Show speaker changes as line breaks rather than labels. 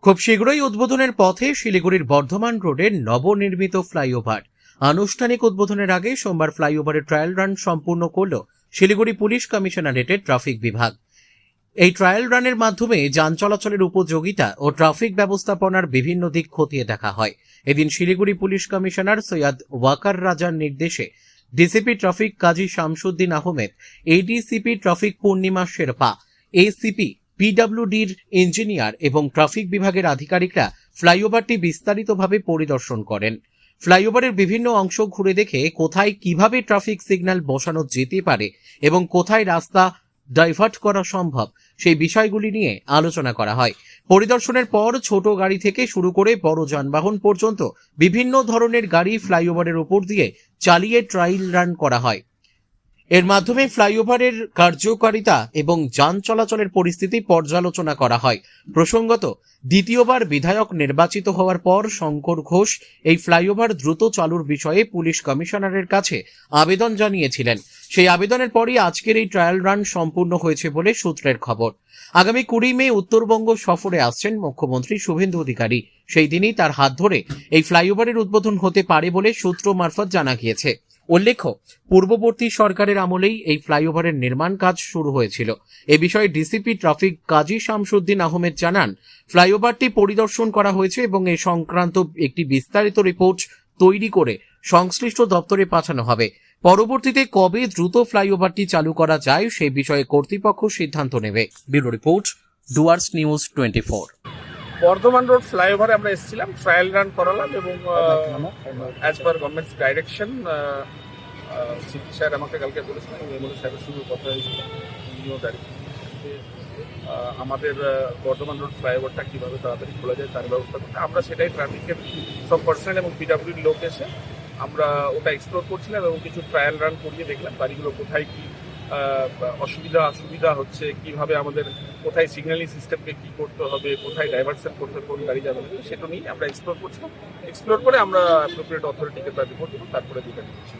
খুব শীঘ্রই উদ্বোধনের পথে শিলিগুড়ির বর্ধমান রোডের নবনির্মিত ফ্লাইওভার। আনুষ্ঠানিক উদ্বোধনের আগে সোমবার ফ্লাইওভারের ট্রায়াল রান সম্পূর্ণ করল শিলিগুড়ি পুলিশ কমিশনারেটের ট্রাফিক বিভাগ। এই ট্রায়াল রানের মাধ্যমে যান চলাচলের উপযোগিতা ও ট্রাফিক ব্যবস্থাপনার বিভিন্ন দিক খতিয়ে দেখা হয়। এদিন শিলিগুড়ি পুলিশ কমিশনার সৈয়দ ওয়াকার রাজার নির্দেশে ডিসিপি ট্রাফিক কাজী শামসুদ্দিন আহমেদ, এডিসিপি ট্রাফিক পূর্ণিমা শেরপা, এসিপি পিডব্লিউডির ইঞ্জিনিয়ার এবং ট্রাফিক বিভাগের আধিকারিকরা ফ্লাইওভারটি বিস্তারিতভাবে পরিদর্শন করেন। ফ্লাইওভারের বিভিন্ন অংশ ঘুরে দেখে কোথায় কিভাবে ট্রাফিক সিগন্যাল বসানো যেতে পারে এবং কোথায় রাস্তা ডাইভার্ট করা সম্ভব সেই বিষয়গুলি নিয়ে আলোচনা করা হয়। পরিদর্শনের পর ছোট গাড়ি থেকে শুরু করে বড় যানবাহন পর্যন্ত বিভিন্ন ধরনের গাড়ি ফ্লাইওভারের উপর দিয়ে চালিয়ে ট্রায়াল রান করা হয়। এর মাধ্যমে ফ্লাইওভারের কার্যকারিতা এবং যান চলাচলের পরিস্থিতি পর্যালোচনা করা হয়। প্রসঙ্গত, দ্বিতীয়বার বিধায়ক নির্বাচিত হওয়ার পর শঙ্কর ঘোষ এই ফ্লাইওভার দ্রুত চালুর বিষয়ে পুলিশ কমিশনারের কাছে আবেদন জানিয়েছিলেন। সেই আবেদনের পরই আজকের এই ট্রায়াল রান সম্পূর্ণ হয়েছে বলে সূত্রের খবর। আগামী 20 মে উত্তরবঙ্গ সফরে আসছেন মুখ্যমন্ত্রী শুভেন্দু অধিকারী। সেই দিনই তার হাত ধরে এই ফ্লাইওভারের উদ্বোধন হতে পারে বলে সূত্র মারফত জানা গিয়েছে। উল্লেখ্য, পূর্ববর্তী সরকারের আমলেই এই ফ্লাইওভারের নির্মাণ কাজ শুরু হয়েছিল। এ বিষয়ে ডিসিপি ট্রাফিক কাজী শামসুদ্দিন আহমেদ জানান, ফ্লাইওভারটি পরিদর্শন করা হয়েছে এবং এ সংক্রান্ত একটি বিস্তারিত রিপোর্ট তৈরি করে সংশ্লিষ্ট দপ্তরে পাঠানো হবে। পরবর্তীতে কবে দ্রুত ফ্লাইওভারটি চালু করা যায় সে বিষয়ে কর্তৃপক্ষ সিদ্ধান্ত নেবে। Bureau report, Dooars news 24।
Bardhaman road ফ্লাইওভারে আমরা এসেছিলাম, ট্রায়াল রান করালাম এবং as per government's direction CP sir আমাকে কালকে বলেছিলেন এবং এমএলএ স্যারের সঙ্গে কথা হয়েছিল। আমাদের বর্ধমান রোড ফ্লাইওভারটা কীভাবে তাড়াতাড়ি খোলা যায় তার ব্যবস্থা করতে আমরা সেটাই ট্রাফিকের সব পার্সোনাল এবং পিডব্লিউডির লোক এসে আমরা ওটা এক্সপ্লোর করছিলাম এবং কিছু ট্রায়াল রান করিয়ে দেখলাম গাড়িগুলো কোথায় কি অসুবিধা হচ্ছে, কিভাবে আমাদের কোথায় সিগন্যালিং সিস্টেমকে কি করতে হবে, কোথায় ডাইভার্সন করতে হবে, কোন গাড়ি যাবে, সেটা নিয়ে আমরা এক্সপ্লোর করছিলাম। এক্সপ্লোর করে আমরা অ্যাপ্রোপ্রিয়েট অথরিটিকে তার রিপোর্ট দেবো, তারপরে দিতে দিচ্ছি।